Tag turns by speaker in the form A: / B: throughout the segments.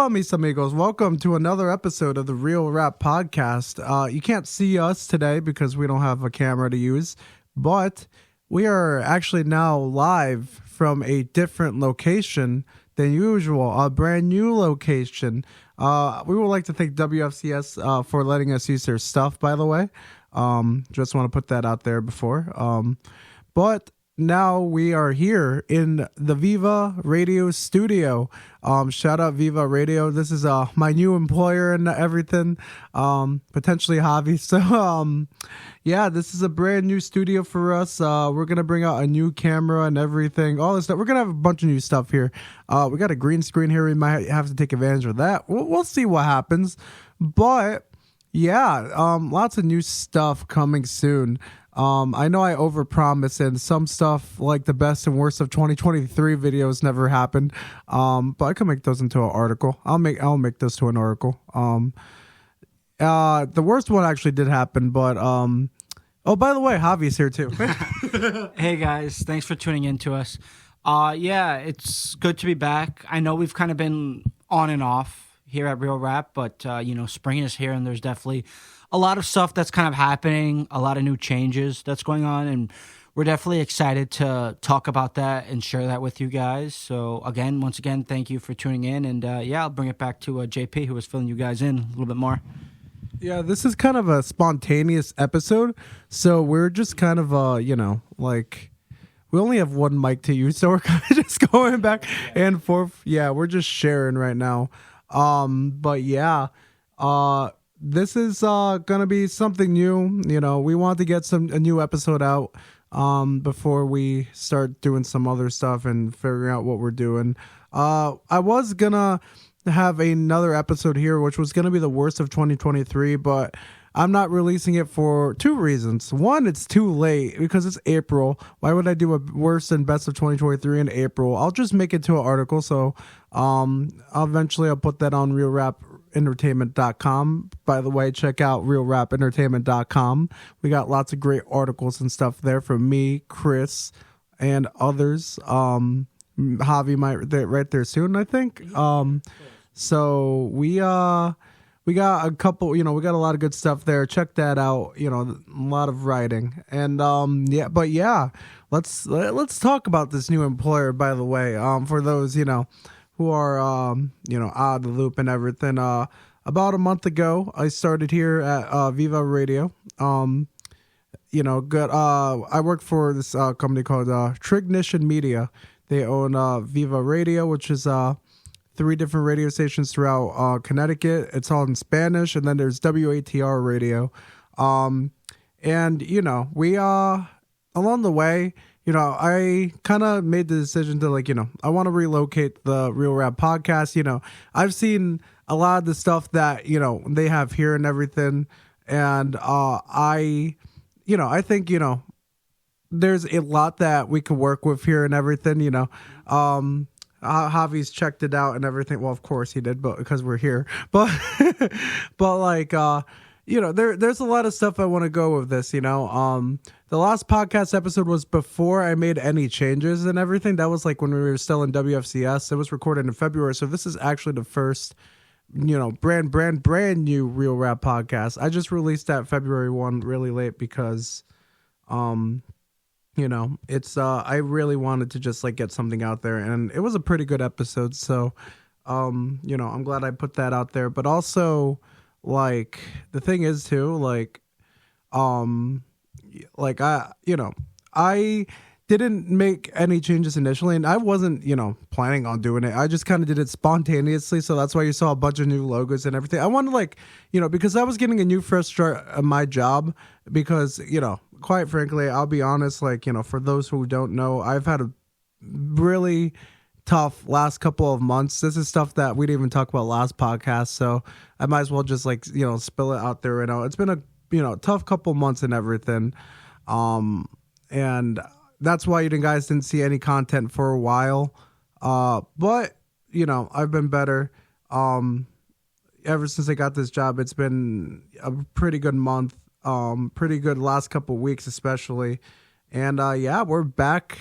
A: Hola, mis amigos. Welcome to another episode of the Real Rap Podcast. You can't see us today because we don't have a camera to use, but we are actually now live from a different location than usual, a brand new location. We would like to thank WFCS for letting us use their stuff, by the way. Just want to put that out there before. But now we are here in the Viva Radio studio. Shout out Viva Radio. This is my new employer and everything. Potentially Javi. So yeah, this is a brand new studio for us. We're gonna bring out a new camera and everything. All this stuff. We're gonna have a bunch of new stuff here. We got a green screen here. We might have to take advantage of that. We'll see what happens. But yeah, lots of new stuff coming soon. I know I overpromised, and some stuff like the best and worst of 2023 videos never happened. But I can make those into an article. I'll make those to an article. The worst one actually did happen, but oh, by the way, Javi's here too.
B: Hey guys, thanks for tuning in to us. Yeah, it's good to be back. I know we've kind of been on and off here at Real Rap, but spring is here, and there's definitely a lot of stuff that's kind of happening, a lot of new changes that's going on, and we're definitely excited to talk about that and share that with you guys. So once again, thank you for tuning in, and I'll bring it back to JP, who was filling you guys in a little bit more.
A: Yeah, this is kind of a spontaneous episode, so we're just kind of we only have one mic to use, so we're kind of just going back and forth. Yeah, we're just sharing right now. But yeah, this is gonna be something new. We want to get a new episode out before we start doing some other stuff and figuring out what we're doing. I was gonna have another episode here, which was gonna be the worst of 2023, but I'm not releasing it for two reasons. One, it's too late because it's April. Why would I do a worst and best of 2023 in April? I'll just make it to an article. So eventually I'll put that on realrapentertainment.com. By the way, check out realrapentertainment.com. We got lots of great articles and stuff there from me, Chris, and others. Javi might right there soon, I think. So we got a couple, we got a lot of good stuff there. Check that out. A lot of writing, and let's talk about this new employer. By the way, for those who are out of the loop and everything. About a month ago, I started here at Viva Radio. I work for this company called Trignition Media. They own Viva Radio, which is 3 different radio stations throughout Connecticut. It's all in Spanish, and then there's WATR radio. And we along the way, I kind of made the decision to I want to relocate the Real Rap Podcast. I've seen a lot of the stuff that they have here and everything, and I think there's a lot that we could work with here and everything. Javi's checked it out and everything. Well, of course he did, but because we're here. But there's a lot of stuff I want to go with this. The last podcast episode was before I made any changes and everything. That was when we were still in WFCS. It was recorded in February, so this is actually the first brand new Real Rap podcast. I just released that February 1 really late because it's I really wanted to just get something out there, and it was a pretty good episode. So I'm glad I put that out there. But also the thing is too, I didn't make any changes initially, and I wasn't planning on doing it. I just kind of did it spontaneously, so that's why you saw a bunch of new logos and everything. I wanted because I was getting a new fresh start at my job, because quite frankly, I'll be honest, for those who don't know, I've had a really tough last couple of months. This is stuff that we didn't even talk about last podcast, so I might as well just spill it out there right now. It's been a tough couple months and everything, and that's why you guys didn't see any content for a while, but I've been better. Ever since I got this job, it's been a pretty good month, pretty good last couple weeks especially, and we're back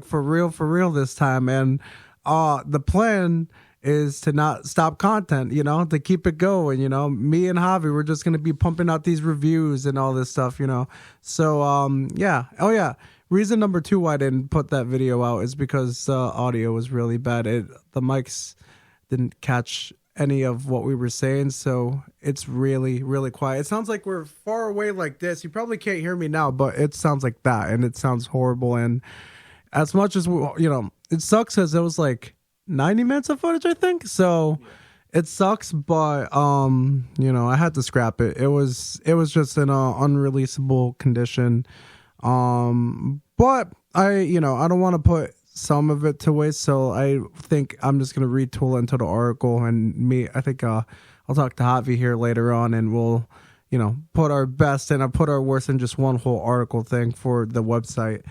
A: for real this time. And the plan is to not stop content, to keep it going. Me and Javi, we're just going to be pumping out these reviews and all this stuff, So, yeah. Oh, yeah. Reason number 2 why I didn't put that video out is because audio was really bad. The mics didn't catch any of what we were saying, so it's really, really quiet. It sounds like we're far away like this. You probably can't hear me now, but it sounds like that, and it sounds horrible. And as much as it sucks because it was like 90 minutes of footage, I think. So it sucks, but I had to scrap it. It was just in a unreleasable condition. But I don't want to put some of it to waste, so I think I'm just gonna retool into the article. And I think I'll talk to Javi here later on, and we'll put our best and I put our worst in just one whole article thing for the website.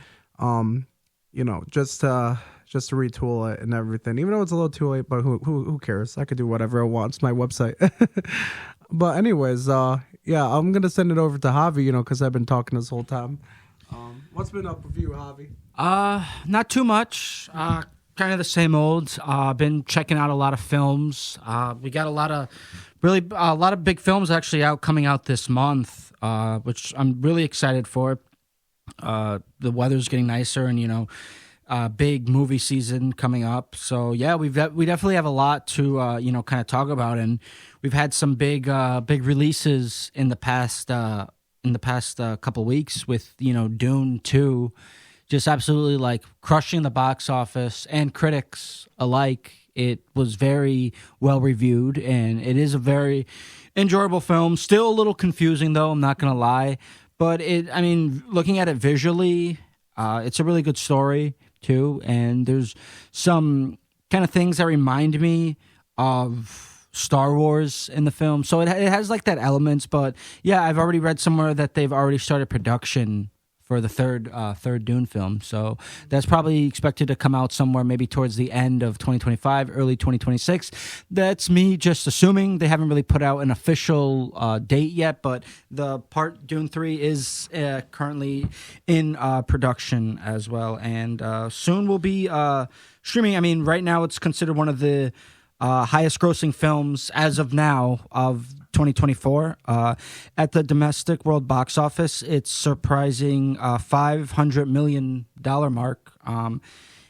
A: Just to retool it and everything, even though it's a little too late. But who cares? I could do whatever I want. It's my website. But anyways, yeah, I'm gonna send it over to Javi, because I've been talking this whole time. What's been up with you, Javi?
B: Not too much. Kind of the same old. Been checking out a lot of films. We got a lot of big films actually coming out this month, which I'm really excited for. The weather's getting nicer, and big movie season coming up. So yeah, we definitely have a lot to kind of talk about, and we've had some big releases in the past couple weeks with Dune 2 just absolutely like crushing the box office and critics alike. It was very well reviewed, and it is a very enjoyable film. Still a little confusing though, I'm not gonna lie, but looking at it visually, it's a really good story too, and there's some kind of things that remind me of Star Wars in the film, so it has like that elements. But yeah, I've already read somewhere that they've already started production for the third Dune film, so that's probably expected to come out somewhere maybe towards the end of 2025, early 2026. That's me just assuming. They haven't really put out an official date yet, but the part Dune 3 is currently in production as well, and soon will be streaming. Right now it's considered one of the highest grossing films as of now of 2024. At the domestic world box office, it's surprising $500 million mark. And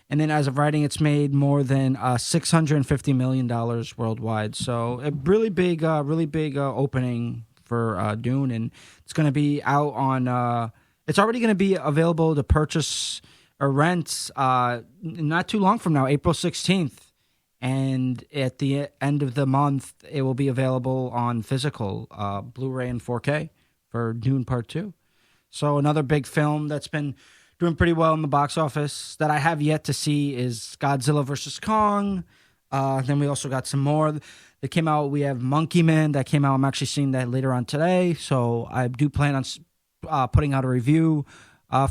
B: then as of writing, it's made more than $650 million worldwide. So a really big opening for Dune, and it's going to be out on. It's already going to be available to purchase or rent not too long from now, April 16th. And at the end of the month, it will be available on physical Blu-ray and 4K for Dune Part 2. So another big film that's been doing pretty well in the box office that I have yet to see is Godzilla vs. Kong. Then we also got some more that came out. We have Monkey Man that came out. I'm actually seeing that later on today. So I do plan on putting out a review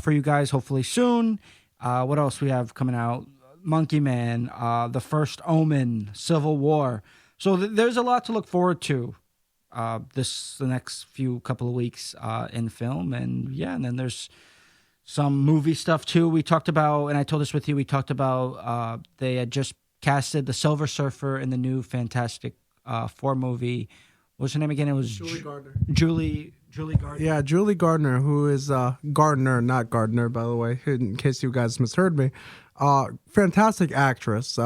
B: for you guys hopefully soon. What else we have coming out? Monkey Man, The First Omen, Civil War. So there's a lot to look forward to the next couple of weeks in film. And yeah, and then there's some movie stuff too. We talked about, and I told this with you, we talked about they had just casted the Silver Surfer in the new Fantastic Four movie. What's her name again? It was
A: Julie Gardner.
B: Julie Gardner.
A: Yeah, Julie Gardner, who is Gardner, not Gardner, by the way, in case you guys misheard me. Fantastic actress.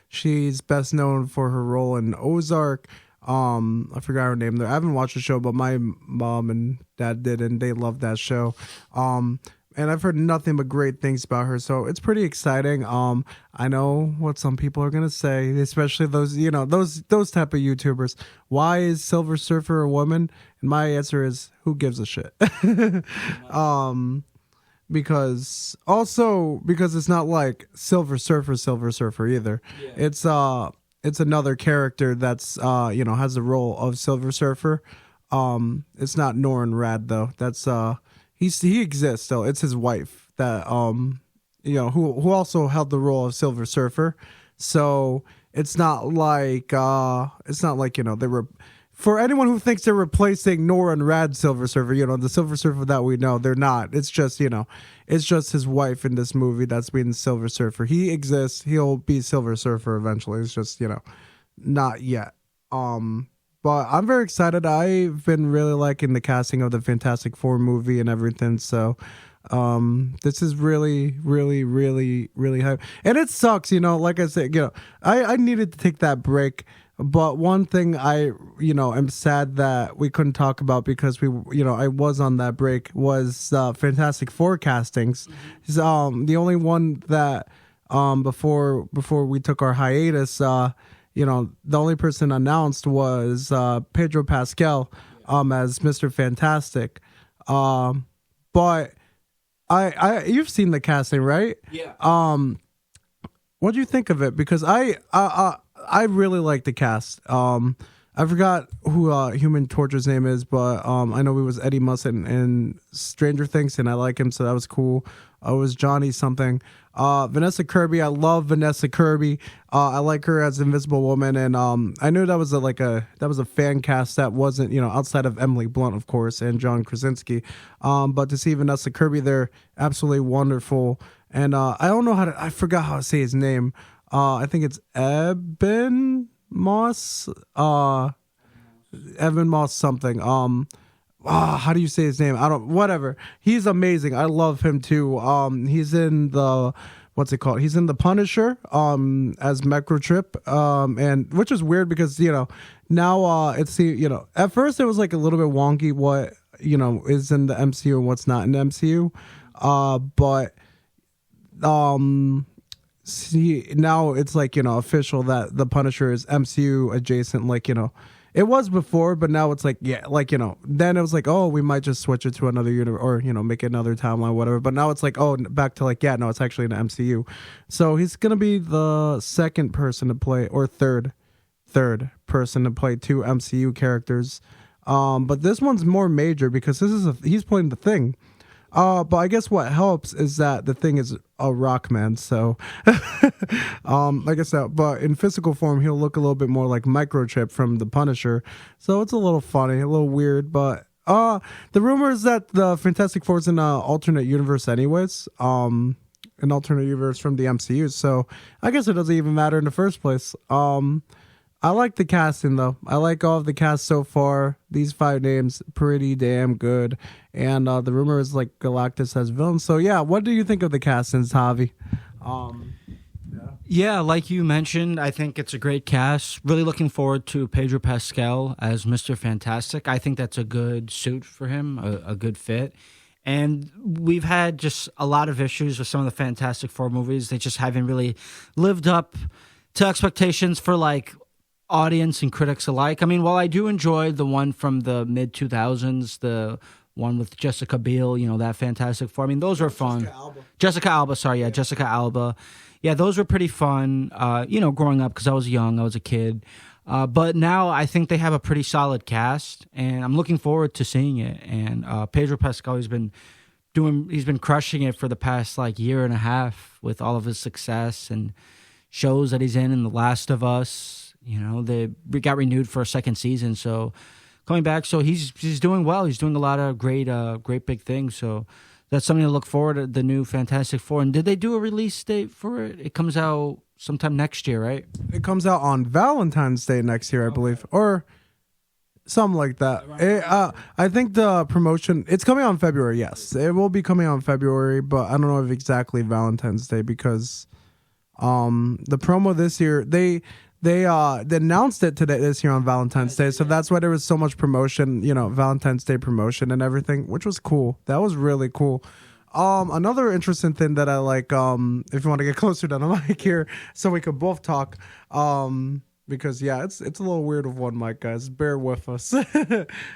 A: She's best known for her role in Ozark. I forgot her name there. I haven't watched the show, but my mom and dad did, and they loved that show. And I've heard nothing but great things about her, so it's pretty exciting. I know what some people are gonna say, especially those type of YouTubers. Why is Silver Surfer a woman? And my answer is, who gives a shit? Because it's not like Silver Surfer either. Yeah. It's another character that's has the role of Silver Surfer. It's not Norrin Rad though. That's he exists still. It's his wife that who also held the role of Silver Surfer. So it's not like they were. For anyone who thinks they're replacing Norrin Rad Silver Surfer, the Silver Surfer that we know, they're not. It's just, it's just his wife in this movie that's being Silver Surfer. He exists. He'll be Silver Surfer eventually. It's just, not yet. But I'm very excited. I've been really liking the casting of the Fantastic Four movie and everything. So, this is really, really, really, really hype. And it sucks, like I said, I needed to take that break. But one thing am sad that we couldn't talk about because I was on that break was Fantastic Four castings. The only one that, before we took our hiatus, the only person announced was Pedro Pascal as Mr. Fantastic. But you've seen the casting, right?
B: Yeah.
A: What do you think of it? Because I really like the cast. I forgot who Human Torch's name is, but I know it was Eddie Musson in Stranger Things, and I like him, so that was cool. It was Johnny something. Vanessa Kirby, I love Vanessa Kirby. I like her as Invisible Woman, and I knew that was a fan cast that wasn't outside of Emily Blunt, of course, and John Krasinski. But to see Vanessa Kirby there, absolutely wonderful. And I don't know I forgot how to say his name. I think it's Eben Moss. Evan Moss something. How do you say his name? Whatever. He's amazing. I love him too. He's in what's it called? He's in The Punisher, as Microchip. And which is weird because, now, at first it was like a little bit wonky what, is in the MCU and what's not in the MCU. But, see, now it's like, official that The Punisher is MCU adjacent, it was before, but now it's like, then it was like, oh, we might just switch it to another universe or, make another timeline, whatever. But now it's like, oh, back to no, it's actually in the MCU. So he's going to be the second person to play, or third person to play two MCU characters. But this one's more major because he's playing the Thing. But I guess what helps is that the Thing is a rock man, so like I said, but in physical form he'll look a little bit more like Microchip from The Punisher. So it's a little funny, a little weird, but the rumor is that the Fantastic Four is in an alternate universe anyways. An alternate universe from the MCU, so I guess it doesn't even matter in the first place. I like the casting though. I like all of the cast so far. These 5 names, pretty damn good. And the rumor is like Galactus as villain. So yeah, what do you think of the castings, Javi?
B: Yeah, like you mentioned, I think it's a great cast. Really looking forward to Pedro Pascal as Mr. Fantastic. I think that's a good suit for him, a good fit. And we've had just a lot of issues with some of the Fantastic Four movies. They just haven't really lived up to expectations for audience and critics alike. I mean, while I do enjoy the one from the mid-2000s, the one with Jessica Biel, that Fantastic Four. I mean, those were fun. Jessica Alba, sorry, yeah, Jessica Alba. Yeah, those were pretty fun, growing up because I was young, I was a kid. But now I think they have a pretty solid cast, and I'm looking forward to seeing it. And Pedro Pascal, he's been crushing it for the past year and a half with all of his success and shows that he's in The Last of Us. They got renewed for a second season, so coming back. So he's doing well. He's doing a lot of great big things. So that's something to look forward to, the new Fantastic Four. And did they do a release date for it? It comes out sometime next year, right?
A: It comes out on Valentine's Day next year, I believe, or something like that. I think the promotion, it's coming out in February. Yes, it will be coming out in February, but I don't know if exactly Valentine's Day because the promo this year they announced it this year on Valentine's Day, so that's why there was so much promotion, Valentine's Day promotion and everything, which was cool. That was really cool. Another interesting thing that I like, if you want to get closer to the mic here, so we could both talk, because it's a little weird with one mic, guys. Bear with us.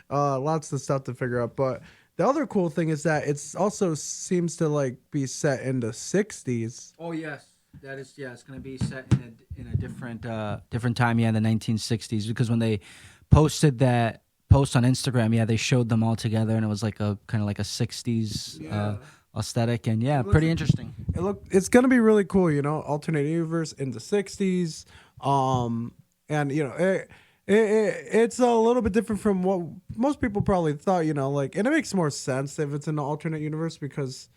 A: Lots of stuff to figure out, but the other cool thing is that it's also seems to be set in the 60s.
B: Oh yes. That is, it's going to be set in a different time, in the 1960s. Because when they posted that post on Instagram, they showed them all together, and it was like a kind of like a 60s aesthetic, and pretty interesting.
A: It's going to be really cool, alternate universe in the 60s, and it's a little bit different from what most people probably thought, and it makes more sense if it's in the alternate universe because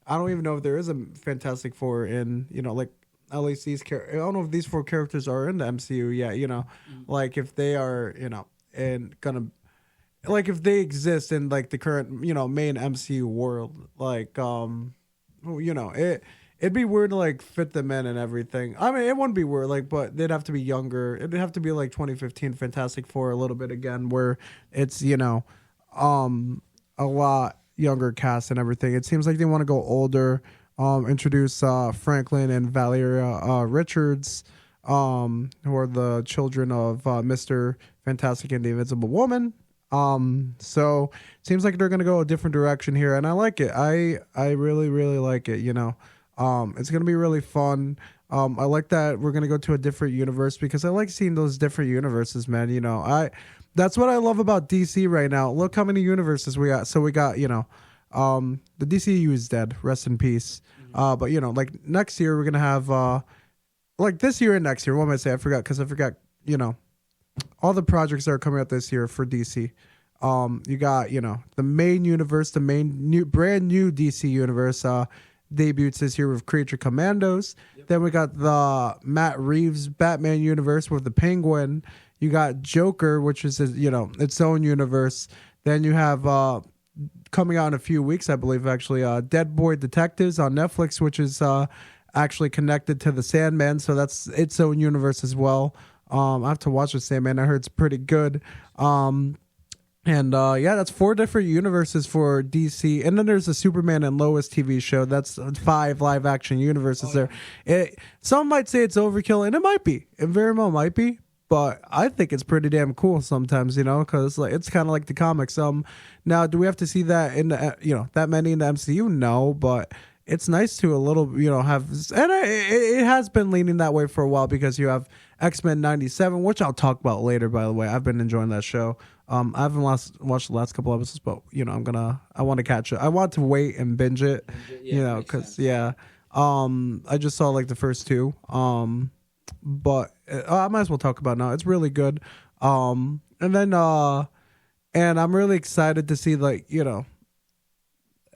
A: I don't even know if there is a Fantastic Four in, at least I don't know if these four characters are in the MCU yet. Like if they are, and gonna like if they exist in like the current main MCU world, like it'd be weird to like fit them in and everything. I mean, it wouldn't be weird, like, but they'd have to be younger. It'd have to be like 2015 Fantastic Four a little bit again, where it's a lot younger cast and everything. It seems like they want to go older. Introduce Franklin and Valeria Richards, who are the children of Mr. Fantastic and the Invisible Woman. So it seems like they're gonna go a different direction here, and I like it. I really really like it. It's gonna be really fun. I like that we're gonna go to a different universe because I like seeing those different universes, man. That's what I love about DC right now. Look how many universes we got. So we got the DCU is dead. Rest in peace. But like next year we're gonna have like this year and next year. What am I say? I forgot all the projects that are coming out this year for DC. You got the main universe, the brand new DC universe debuts this year with Creature Commandos. Yep. Then we got the Matt Reeves Batman universe with the Penguin. You got Joker, which is its own universe. Then you have coming out in a few weeks, I believe, actually, Dead Boy Detectives on Netflix, which is actually connected to the Sandman, so that's its own universe as well. I have to watch the Sandman. I heard it's pretty good. That's 4 different universes for DC. And then there's the Superman and Lois TV show. That's 5 live action universes there. Some might say it's overkill, and it might be. It very well might be. But I think it's pretty damn cool sometimes, because it's kind of like the comics. Now, do we have to see that in the, that many in the MCU? No, but it's nice to a little, have, and it has been leaning that way for a while because you have X-Men 97, which I'll talk about later, by the way. I've been enjoying that show. I haven't watched the last couple episodes, but, I want to catch it. I want to wait and binge it, because, I just saw like the first 2. But I might as well talk about it now. It's really good. And I'm really excited to see,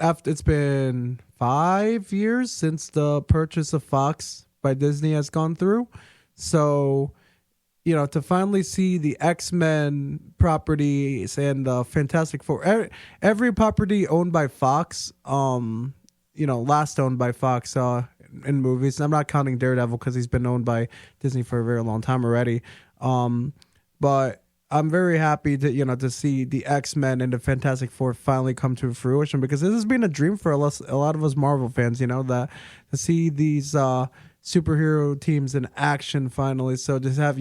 A: after it's been 5 years since the purchase of Fox by Disney has gone through. So, to finally see the X-Men properties and the Fantastic Four, every property owned by Fox, last owned by Fox, in movies. I'm not counting Daredevil because he's been owned by Disney for a very long time already. But I'm very happy to see the X-Men and the Fantastic Four finally come to fruition, because this has been a dream for a lot of us Marvel fans, that to see these superhero teams in action finally. So just have,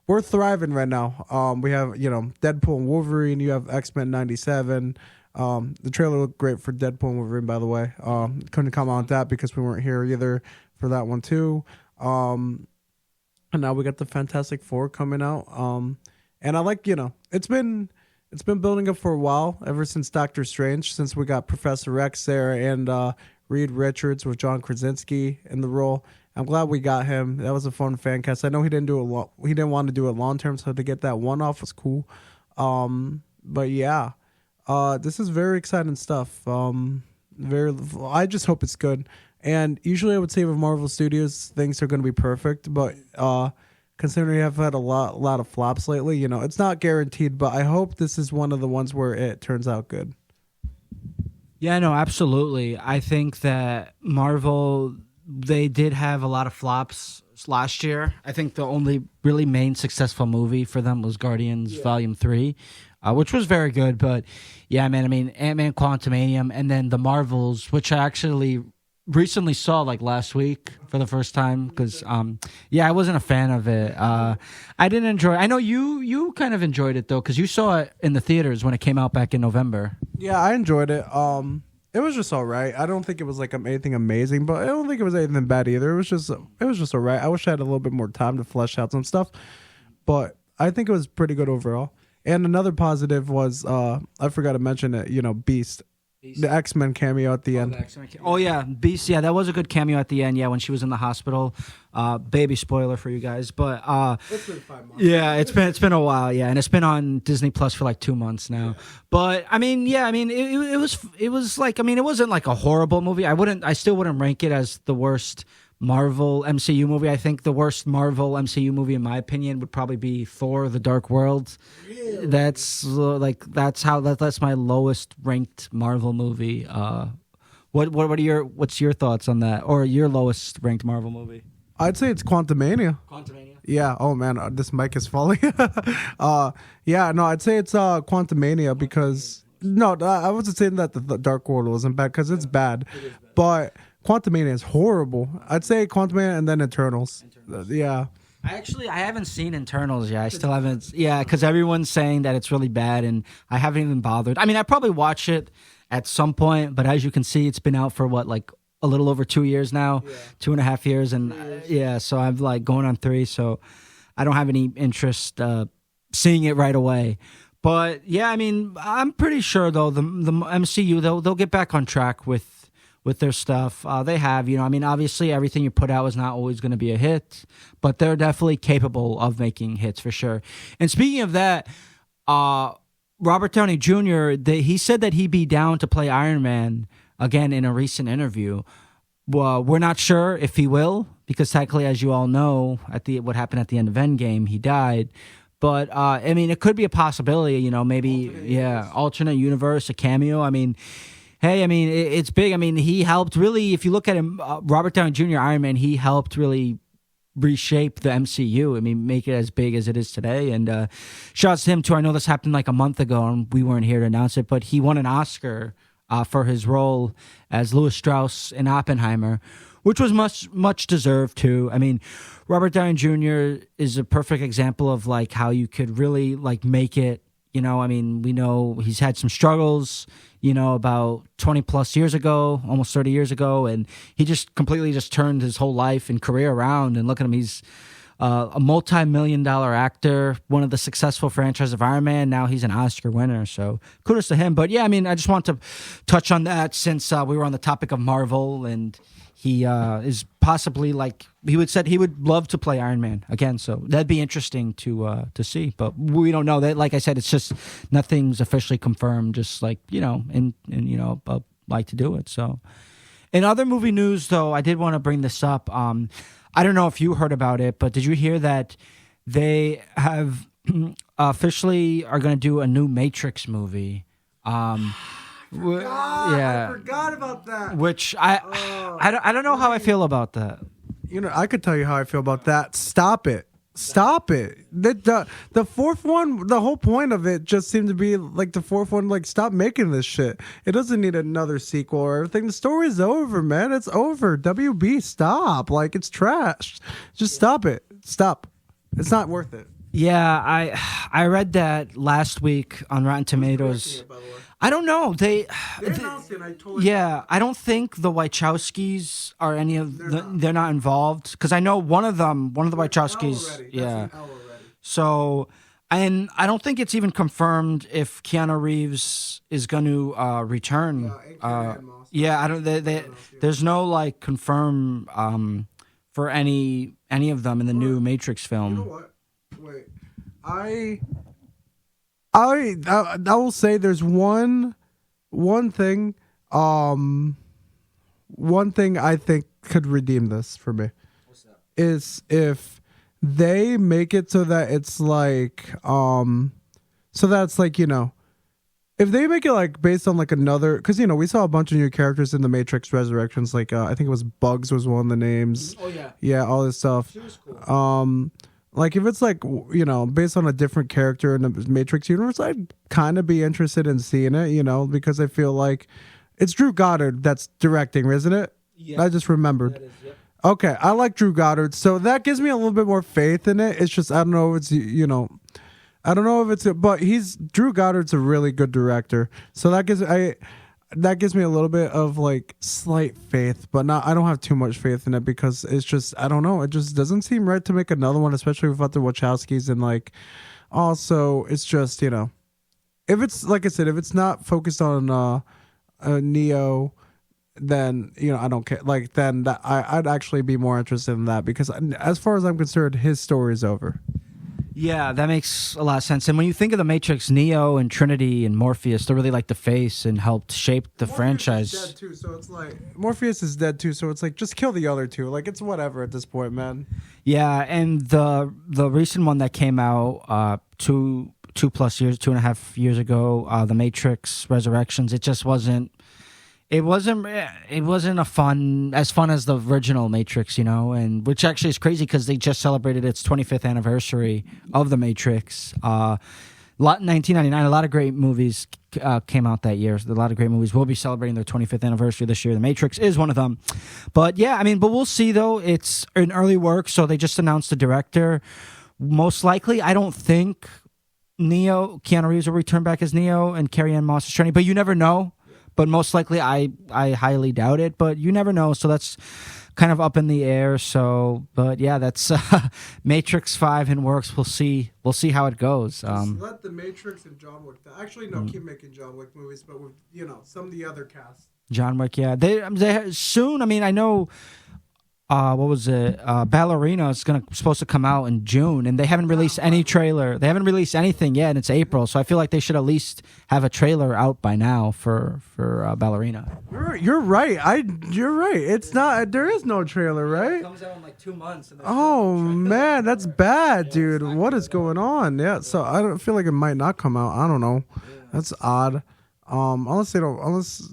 A: we're thriving right now. We have, Deadpool and Wolverine. You have X-Men 97. The trailer looked great for Deadpool and Wolverine, by the way. Couldn't comment on that because we weren't here either for that one too. And now we got the Fantastic Four coming out. And I like, it's been building up for a while, ever since Doctor Strange, since we got Professor X there and Reed Richards with John Krasinski in the role. I'm glad we got him. That was a fun fan cast. I know he didn't want to do it long term, so to get that one off was cool. But yeah. This is very exciting stuff. I just hope it's good. And usually I would say with Marvel Studios, things are going to be perfect. But considering I've had a lot of flops lately, it's not guaranteed. But I hope this is one of the ones where it turns out good.
B: Yeah, no, absolutely. I think that Marvel, they did have a lot of flops last year. I think the only really main successful movie for them was Guardians Volume 3. Which was very good, but yeah, man, I mean, Ant-Man Quantumanium, and then the Marvels, which I actually recently saw like last week for the first time, because I wasn't a fan of it. I didn't enjoy it. I know you kind of enjoyed it though, because you saw it in the theaters when it came out back in November.
A: Yeah, I enjoyed it. It was just all right. I don't think it was like anything amazing, but I don't think it was anything bad either. It was just all right. I wish I had a little bit more time to flesh out some stuff, but I think it was pretty good overall. And another positive was, I forgot to mention it, Beast. The X-Men cameo at the end.
B: Oh, yeah, Beast. Yeah, that was a good cameo at the end, when she was in the hospital. Baby spoiler for you guys. But
A: it's been 5 months.
B: Yeah, it's been a while, and it's been on Disney Plus for like 2 months now. Yeah. But, it was like, it wasn't like a horrible movie. I still wouldn't rank it as the worst Marvel MCU movie. I think the worst Marvel MCU movie, in my opinion, would probably be Thor: The Dark World. Really? That's that's my lowest ranked Marvel movie. What's your thoughts on that, or your lowest ranked Marvel movie?
A: I'd say it's Quantumania.
B: Quantumania.
A: Yeah. Oh man, this mic is falling. Yeah. No, I'd say it's Quantumania because no, I wasn't saying that the Dark World wasn't bad because it's bad, but Quantumania is horrible. I'd say Quantumania and then Eternals. Yeah.
B: I haven't seen Internals yet. I still haven't. Yeah, because everyone's saying that it's really bad, and I haven't even bothered. I mean, I probably watch it at some point, but as you can see, it's been out for a little over 2 years now, 2.5 years, and so I'm going on 3, so I don't have any interest seeing it right away. But yeah, I mean, I'm pretty sure though the MCU they'll get back on track with their stuff. They have, I mean, obviously everything you put out is not always going to be a hit, but they're definitely capable of making hits for sure. And speaking of that, Robert Downey Jr., he said that he'd be down to play Iron Man again in a recent interview. Well, we're not sure if he will, because technically, as you all know, what happened at the end of Endgame, he died. But, I mean, it could be a possibility, maybe, alternate universe, a cameo. I mean, hey, I mean, it's big. I mean, he helped really, if you look at him, Robert Downey Jr., Iron Man, he helped really reshape the MCU. I mean, make it as big as it is today. And shouts to him, too. I know this happened a month ago, and we weren't here to announce it, but he won an Oscar for his role as Louis Strauss in Oppenheimer, which was much deserved, too. I mean, Robert Downey Jr. is a perfect example of, how you could really, make it. I mean, we know he's had some struggles, about 20 plus years ago, almost 30 years ago. And he just completely turned his whole life and career around. And look at him. He's a multi-million-dollar actor, one of the successful franchise of Iron Man. Now he's an Oscar winner. So kudos to him. But yeah, I mean, I just want to touch on that since we were on the topic of Marvel, and he is possibly he would love to play Iron Man again. So that'd be interesting to see, but we don't know that. Like I said, it's just nothing's officially confirmed. Just like like to do it. So in other movie news, though, I did want to bring this up. I don't know if you heard about it, but did you hear that they have officially are going to do a new Matrix movie? I
A: forgot about that.
B: Which I don't know how I feel about that.
A: I could tell you how I feel about that. Stop it. The fourth one, the whole point of it just seemed to be the fourth one, stop making this shit. It doesn't need another sequel or everything. The story's over, man. It's over. WB, stop. It's trash. Just stop it. Stop. It's not worth it.
B: Yeah, I read that last week on Rotten Tomatoes. I don't know. They announced it. I don't think the Wachowskis are any of they're not involved, because I know one of the Wachowskis. So, and I don't think it's even confirmed if Keanu Reeves is going to return. I don't. There's no confirm for any of them in the new Matrix film.
A: You know what? Wait, I will say there's one thing I think could redeem this for me. What's that? Is if they make it so that it's if they make it based on another, because we saw a bunch of new characters in the Matrix Resurrections, I think it was Bugs was one of the names.
B: Oh yeah.
A: Yeah, all this stuff. She was cool. If it's based on a different character in the Matrix universe, I'd kind of be interested in seeing it, because I feel like it's Drew Goddard that's directing, isn't it? Yeah. I just remembered. That is, yep. Okay, I like Drew Goddard, so that gives me a little bit more faith in it. It's just I don't know if it's but Drew Goddard's a really good director, so that gives me a little bit of slight faith, but I don't have too much faith in it, because it's just, I don't know. It just doesn't seem right to make another one, especially without the Wachowskis. And also it's just, if it's, like I said, if it's not focused on Neo, then, I don't care. Then I'd actually be more interested in that, because as far as I'm concerned, his story is over.
B: Yeah, that makes a lot of sense. And when you think of the Matrix, Neo and Trinity and Morpheus, they're really like the face and helped shape the franchise.
A: Is dead too, so it's like Morpheus is dead too, so it's like just kill the other two. Like it's whatever at this point, man.
B: Yeah, and the recent one that came out 2.5 years ago, The Matrix Resurrections, it just wasn't. It wasn't as fun as the original Matrix, and which actually is crazy because they just celebrated its 25th anniversary of the Matrix. 1999, a lot of great movies came out that year. A lot of great movies will be celebrating their 25th anniversary this year. The Matrix is one of them. But yeah, but we'll see though. It's in early work, so they just announced the director. Most likely, I don't think Keanu Reeves will return back as Neo and Carrie-Anne Moss as Trinity, but you never know. But most likely, I highly doubt it. But you never know, so that's kind of up in the air. So, but yeah, that's Matrix 5 in works. We'll see how it goes.
A: Let the Matrix and John Wick. Actually, no, keep making John Wick movies, but with some of the other cast.
B: John Wick, yeah, they soon. I know. What was it? Ballerina is supposed to come out in June, and they haven't released any trailer. They haven't released anything yet, and it's April, so I feel like they should at least have a trailer out by now for Ballerina.
A: You're right. You're right. It's not. There is no trailer, right?
B: It comes out in like 2 months.
A: Oh man, that's bad, dude. What is going on? Yeah. So I don't feel like it might not come out. I don't know. That's odd. Unless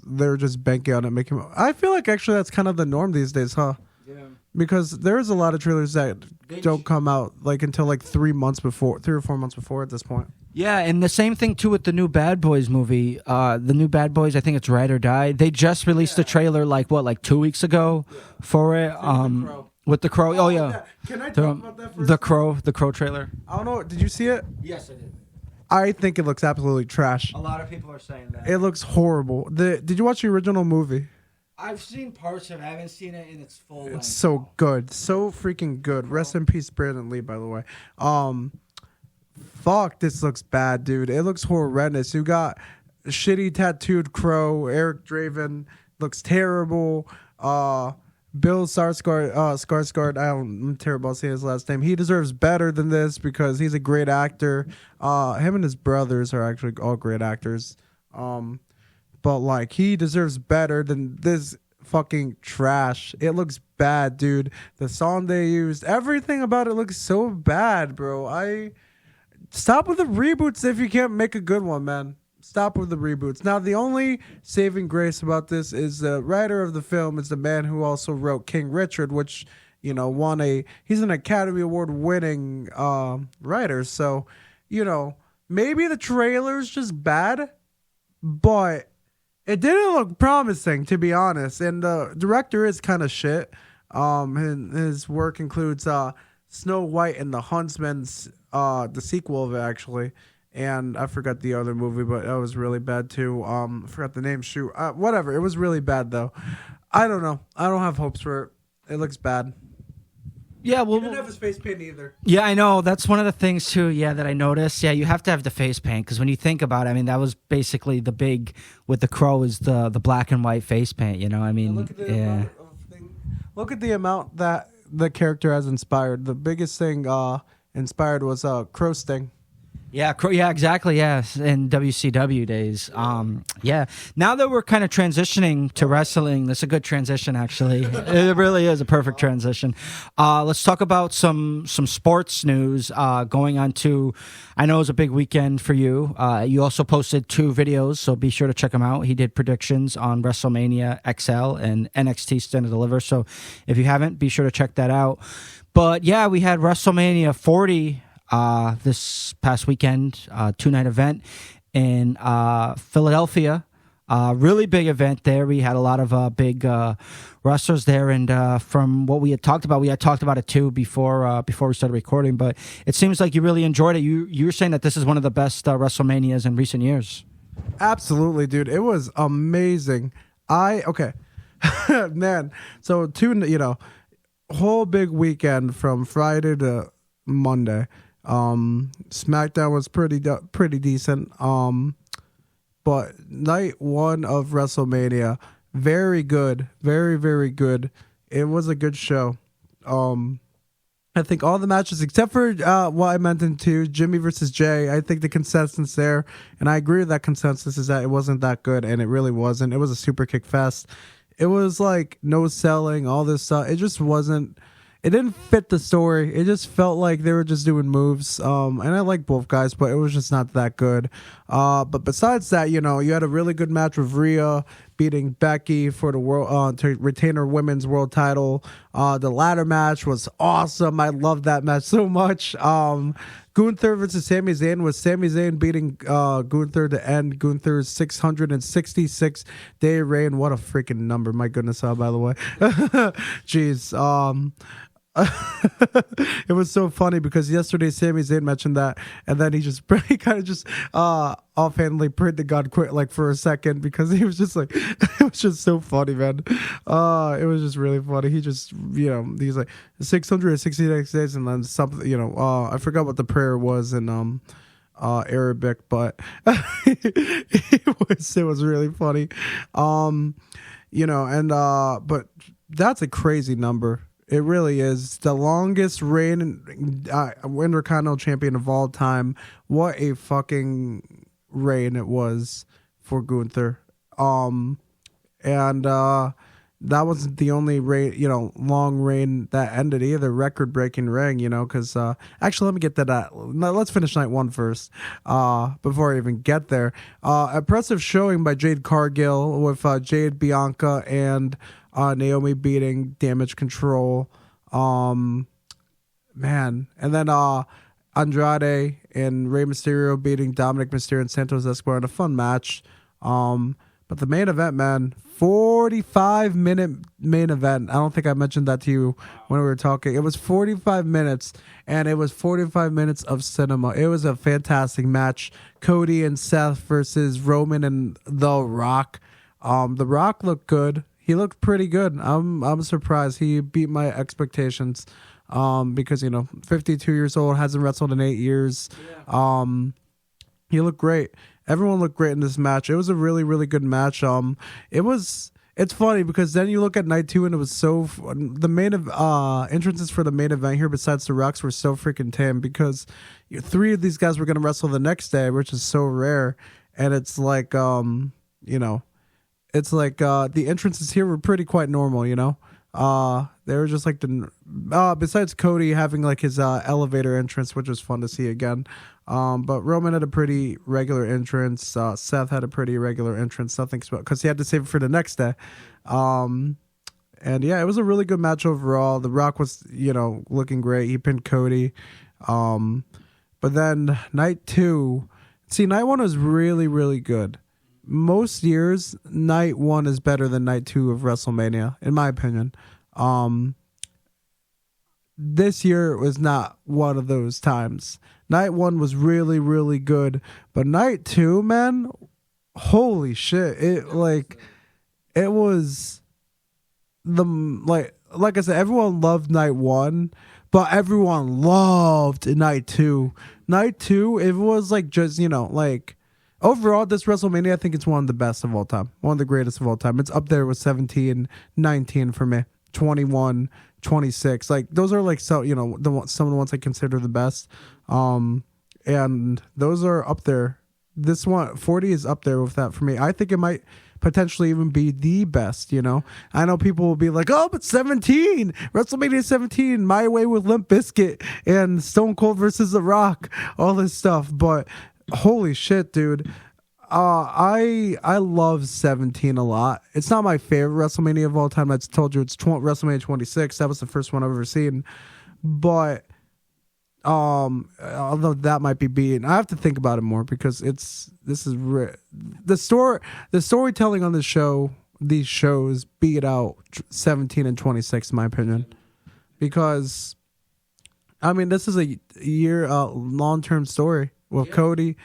A: they're just banking on it making. I feel like actually that's kind of the norm these days, huh?
B: Yeah.
A: Because there's a lot of trailers that don't come out until 3 months before, 3 or 4 months before at this point.
B: Yeah, and the same thing too with the new Bad Boys movie. The new Bad Boys, I think it's Ride or Die. They just released a trailer 2 weeks ago for it. With the Crow. Oh yeah.
A: Can I talk about that for
B: the Crow trailer?
A: I don't know. Did you see it?
B: Yes, I did.
A: I think it looks absolutely trash.
B: A lot of people are saying that.
A: It looks horrible. Did you watch the original movie?
B: I've seen parts of it. I haven't seen it in its full length.
A: It's so good. So freaking good. Rest in peace, Brandon Lee, by the way. Fuck, this looks bad, dude. It looks horrendous. You got shitty tattooed Crow. Eric Draven looks terrible. Bill Skarsgård, I'm terrible at saying his last name. He deserves better than this because he's a great actor. Him and his brothers are actually all great actors. But he deserves better than this fucking trash. It looks bad, dude. The song they used, everything about it looks so bad, bro. Stop with the reboots if you can't make a good one, man. Stop with the reboots. Now, the only saving grace about this is the writer of the film is the man who also wrote King Richard, which, he's an Academy Award winning writer. So, maybe the trailer's just bad, but it didn't look promising, to be honest. And the director is kind of shit. His work includes Snow White and the Huntsman's, the sequel of it, actually. And I forgot the other movie, but that was really bad, too. I forgot the name. Shoot. Whatever. It was really bad, though. I don't know. I don't have hopes for it. It looks bad.
B: Yeah, well,
A: he didn't have his face paint either.
B: Yeah, I know. That's one of the things too. Yeah, that I noticed. Yeah, you have to have the face paint because when you think about it, that was basically the big with the Crow is the black and white face paint.
A: Look at the amount that the character has inspired. The biggest thing inspired was Crow Sting.
B: Yeah, exactly. Yeah, in WCW days. Yeah. Now that we're kind of transitioning to wrestling, that's a good transition. Actually, it really is a perfect transition. Let's talk about some sports news going on to. I know it was a big weekend for you. You also posted 2 videos, so be sure to check them out. He did predictions on WrestleMania XL and NXT Stand and Deliver. So if you haven't, be sure to check that out. But yeah, we had WrestleMania 40. This past weekend, 2-night event in Philadelphia. Really big event there. We had a lot of big wrestlers there, and from what we had talked about it too before we started recording. But it seems like you really enjoyed it. You were saying that this is one of the best WrestleManias in recent years.
A: Absolutely, dude. It was amazing. Man. So whole big weekend from Friday to Monday. SmackDown was pretty decent. But night 1 of WrestleMania, very good, very, very good. It was a good show. And I think all the matches except for what I mentioned too, Jimmy versus Jay. I think the consensus there, and I agree with that consensus, is that it wasn't that good, and it really wasn't. It was a super kick fest. It was like no selling, all this stuff. It just wasn't. It didn't fit the story. It just felt like they were just doing moves. And I like both guys, but it was just not that good. But besides that, you had a really good match with Rhea beating Becky for the world to retain her women's world title. The ladder match was awesome. I loved that match so much. Gunther versus Sami Zayn was Sami Zayn beating Gunther to end Gunther's 666-day reign. What a freaking number. My goodness, by the way. Jeez. It was so funny because yesterday Sami Zayn mentioned that, and then he kind of just offhandedly prayed to God quit like for a second because he was just like, it was just so funny, man. It was just really funny. He just, he's like 666 days, and then something, I forgot what the prayer was in Arabic, but it was really funny. But that's a crazy number. It really is the longest reigning Intercontinental Champion of all time. What a fucking reign it was for Gunther. That wasn't the only reign, long reign that ended either. Record-breaking reign, because actually, let me get to that. Let's finish night one first before I even get there. Impressive showing by Jade Cargill with Jade, Bianca, and Naomi beating Damage Control. And then Andrade and Rey Mysterio beating Dominic Mysterio and Santos Escobar in a fun match. But the main event, man, 45-minute main event. I don't think I mentioned that to you when we were talking. It was 45 minutes, and it was 45 minutes of cinema. It was a fantastic match. Cody and Seth versus Roman and The Rock. The Rock looked good. He looked pretty good. I'm surprised. He beat my expectations because, 52 years old, hasn't wrestled in 8 years. Yeah. He looked great. Everyone looked great in this match. It was a really, really good match. It's funny because then you look at night two and it was the main entrances for the main event here besides the Rocks were so freaking tame because 3 of these guys were going to wrestle the next day, which is so rare. And it's like, it's like the entrances here were pretty quite normal, they were just like besides Cody having like his elevator entrance, which was fun to see again. But Roman had a pretty regular entrance. Seth had a pretty regular entrance. Nothing special because he had to save it for the next day. And yeah, it was a really good match overall. The Rock was, looking great. He pinned Cody. But then night two, night one was really, really good. Most years, night one is better than night two of WrestleMania, in my opinion. This year was not one of those times. Night one was really, really good, but night two, man, holy shit! It was like I said, everyone loved night one, but everyone loved night two. Night two, it was like just overall, this WrestleMania, I think it's one of the best of all time. One of the greatest of all time. It's up there with 17, 19 for me. 21, 26. Like, those are like, some of the ones I consider the best. And those are up there. This one, 40 is up there with that for me. I think it might potentially even be the best, I know people will be like, oh, but 17, WrestleMania 17, My Way with Limp Bizkit and Stone Cold versus The Rock, all this stuff. But holy shit, dude. I love 17 a lot. It's not my favorite WrestleMania of all time. I told you it's WrestleMania 26. That was the first one I've ever seen. But although that might be beaten, I have to think about it more because the storytelling on the show, these shows beat out 17 and 26 in my opinion. Because this is a long-term story with Cody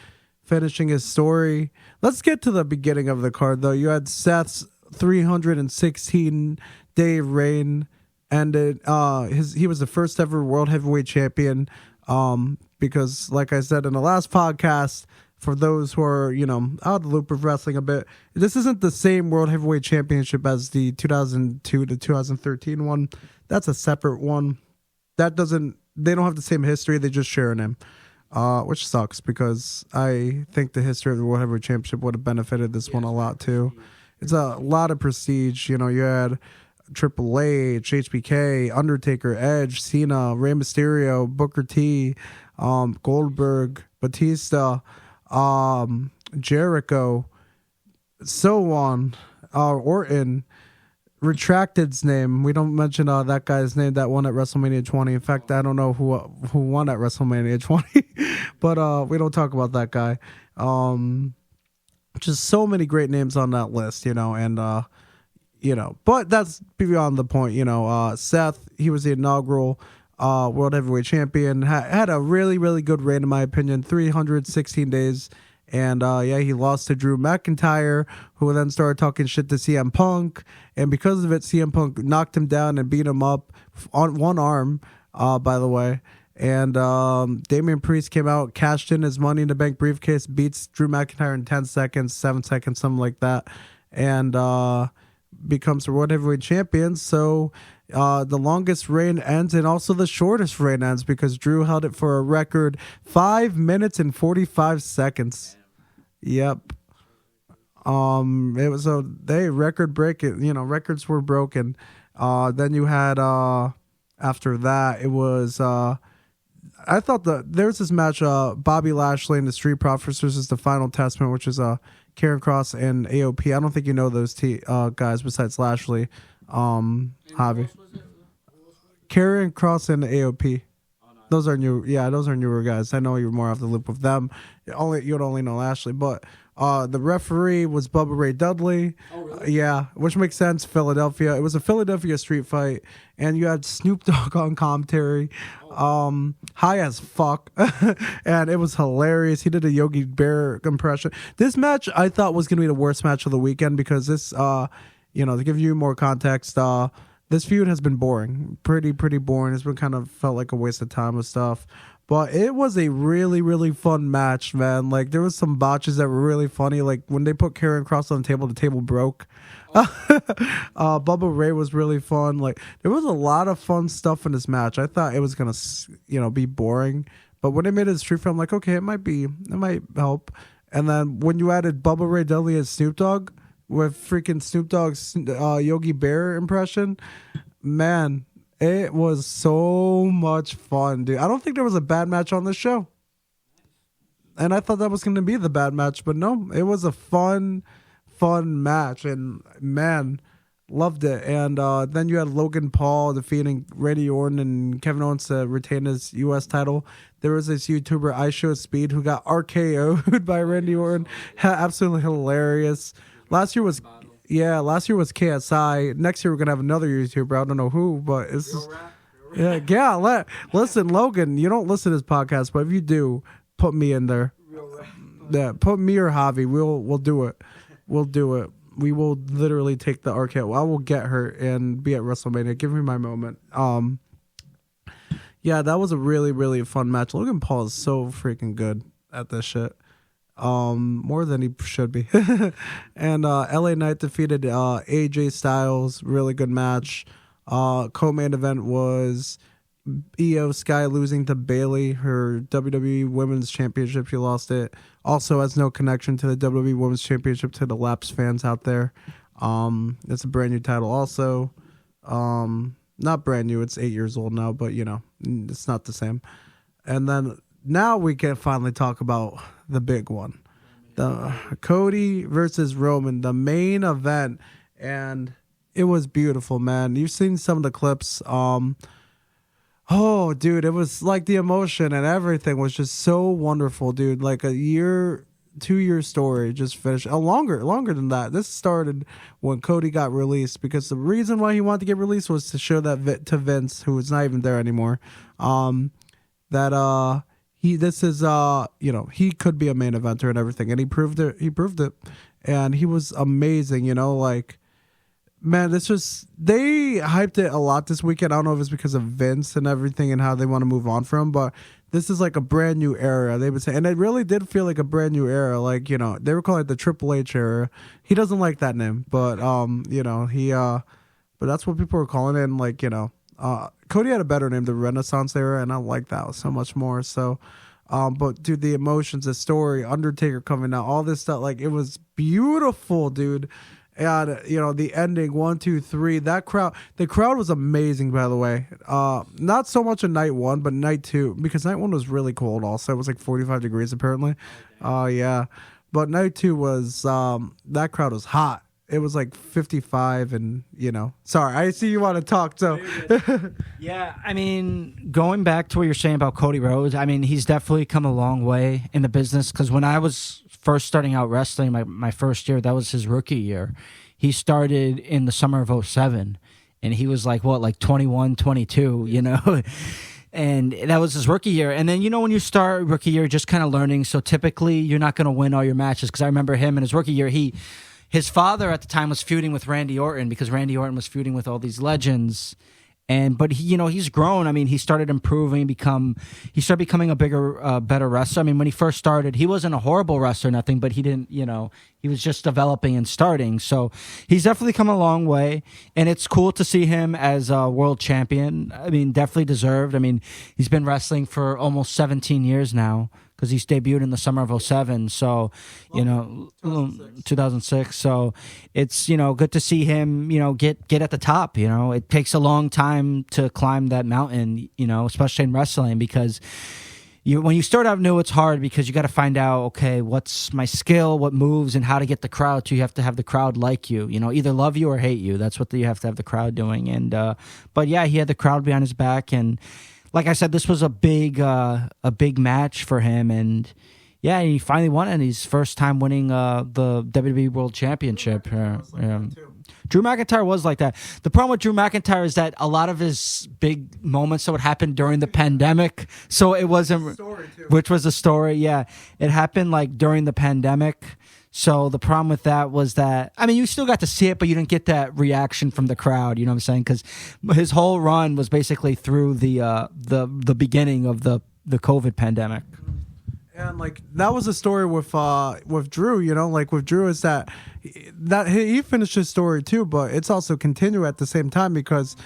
A: finishing his story. Let's get to the beginning of the card, though. You had Seth's 316-day reign ended. He was the first ever World Heavyweight Champion. Because, like I said in the last podcast, for those who are, out of the loop of wrestling a bit, this isn't the same World Heavyweight Championship as the 2002 to 2013 one. That's a separate one. That doesn't they don't have the same history. They just share a name, which sucks because I think the history of the World Heavyweight Championship would have benefited this one a lot too. It's a lot of prestige. You know, you had Triple H, HBK, Undertaker, Edge, Cena, Rey Mysterio, Booker T, Goldberg, Batista, Jericho, so on. Orton, Retracted's name. We don't mention that guy's name that won at WrestleMania 20. In fact, I don't know who won at WrestleMania 20, but we don't talk about that guy. Just so many great names on that list, and but that's beyond the point. Seth, he was the inaugural World Heavyweight Champion, had a really, really good reign, in my opinion, 316 days. And he lost to Drew McIntyre, who then started talking shit to CM Punk. And because of it, CM Punk knocked him down and beat him up on one arm, by the way. And Damian Priest came out, cashed in his Money in the Bank briefcase, beats Drew McIntyre in 10 seconds, 7 seconds, something like that. And becomes the World Heavyweight Champion. So the longest reign ends and also the shortest reign ends because Drew held it for a record 5 minutes and 45 seconds. Yep. It was record breaking, records were broken. Then you had after that it was I thought there's this match Bobby Lashley and the Street Profits versus the Final Testament, which is Karrion Kross and AOP. I don't think you know those guys besides Lashley. Javi. Karrion Kross and AOP. Those are new. Yeah, those are newer guys. I know you're more off the loop with them. You'd only know Lashley, but the referee was Bubba Ray Dudley.
B: Oh, really?
A: Yeah, which makes sense. Philadelphia. It was a Philadelphia street fight, and you had Snoop Dogg on commentary, high as fuck, and it was hilarious. He did a Yogi Bear impression. This match I thought was gonna be the worst match of the weekend because this, to give you more context, this feud has been boring, pretty boring. It's been kind of felt like a waste of time with stuff. But it was a really, really fun match, man. Like, there was some botches that were really funny. Like, when they put Karrion Kross on the table broke. Bubba Ray was really fun. Like, there was a lot of fun stuff in this match. I thought it was going to, be boring. But when they made it a street fight, I'm like, okay, it might help. And then when you added Bubba Ray Dudley and Snoop Dogg with freaking Snoop Dogg's Yogi Bear impression, man, it was so much fun, dude. I don't think there was a bad match on this show. And I thought that was going to be the bad match, but no, it was a fun match. And man, loved it. And then you had Logan Paul defeating Randy Orton and Kevin Owens to retain his U.S. title. There was this YouTuber, I Show Speed, who got RKO'd by Randy Orton. Absolutely hilarious. Last year was KSI. Next year we're gonna have another YouTuber. I don't know who, but it's just, listen, Logan. You don't listen to this podcast, but if you do, put me in there. Yeah, put me or Javi. We'll do it. We'll do it. We will literally take the RKO. I will get her and be at WrestleMania. Give me my moment. Yeah, that was a really, really fun match. Logan Paul is so freaking good at this shit. More than he should be. And LA Knight defeated AJ Styles. Really good match. Co-main event was Io Sky losing to Bayley, her WWE Women's Championship. She lost it. Also has no connection to the WWE Women's Championship to the lapsed fans out there. It's a brand new title also. Not brand new, it's 8 years old now, but it's not the same. And then now we can finally talk about the big one. The Cody versus Roman, the main event. And it was beautiful, man. You've seen some of the clips. Oh, dude, it was like the emotion and everything was just so wonderful, dude. Like a 2-year story just finished. Longer than that. This started when Cody got released because the reason why he wanted to get released was to show that to Vince, who is not even there anymore, that he could be a main eventer and everything, and he proved it, and he was amazing. Man, they hyped it a lot this weekend. I don't know if it's because of Vince and everything and how they want to move on from, but this is like a brand new era. They would say, and it really did feel like a brand new era. Like, they were calling it the Triple H era. He doesn't like that name, but but that's what people were calling it. And Cody had a better name, the Renaissance era, and I like that so much more. So, but dude, the emotions, the story, Undertaker coming out, all this stuff, like it was beautiful, dude. And the ending, 1, 2, 3. The crowd was amazing, by the way. Not so much in night 1, but night 2, because night 1 was really cold. Also, it was like 45 degrees apparently. Yeah, but night 2 was that crowd was hot. It was like 55, and sorry, I see you want to talk. So
B: yeah, I mean, going back to what you're saying about Cody Rhodes, I mean, he's definitely come a long way in the business. Because when I was first starting out wrestling, my first year, that was his rookie year. He started in the summer of 2007, and he was like 21, 22, and that was his rookie year. And then, when you start rookie year, just kind of learning. So typically you're not going to win all your matches, because I remember him in his rookie year, his father at the time was feuding with Randy Orton, because Randy Orton was feuding with all these legends. But he's grown. I mean, he started improving, he started becoming a bigger, better wrestler. I mean, when he first started, he wasn't a horrible wrestler, nothing, but he didn't, he was just developing and starting. So he's definitely come a long way, and it's cool to see him as a world champion. I mean, definitely deserved. I mean, he's been wrestling for almost 17 years now, because he's debuted in the summer of 2007. So, 2006. So it's, good to see him, get at the top. It takes a long time to climb that mountain, especially in wrestling, because when you start out new, it's hard, because you got to find out, okay, what's my skill, what moves, and how to get the crowd to. You have to have the crowd like you, either love you or hate you. That's what you have to have the crowd doing. And, but yeah, he had the crowd behind his back, and like I said, this was a big match for him, and yeah, he finally won it. And he's first time winning the WWE World Championship. Drew McIntyre was like that. The problem with Drew McIntyre is that a lot of his big moments would happen during the pandemic, so it wasn't, which was a story. Yeah, it happened like during the pandemic. So the problem with that was that, I mean, you still got to see it, but you didn't get that reaction from the crowd. You know what I'm saying? Because his whole run was basically through the beginning of the COVID pandemic.
A: And like that was a story with Drew. Like with Drew is that he finished his story too, but it's also continued at the same time, because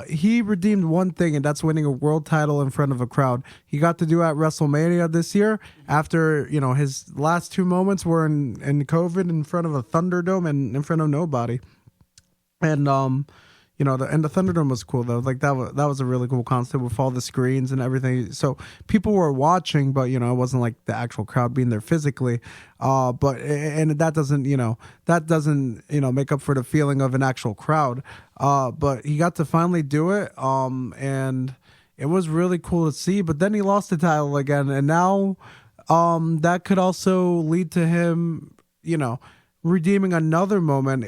A: he redeemed one thing, and that's winning a world title in front of a crowd. He got to do at WrestleMania this year after, his last 2 moments were in COVID, in front of a Thunderdome and in front of nobody. And the Thunderdome was cool though. Like that was a really cool concept with all the screens and everything. So people were watching, but it wasn't like the actual crowd being there physically. But that doesn't make up for the feeling of an actual crowd. But he got to finally do it. And it was really cool to see. But then he lost the title again, and now that could also lead to him, redeeming another moment.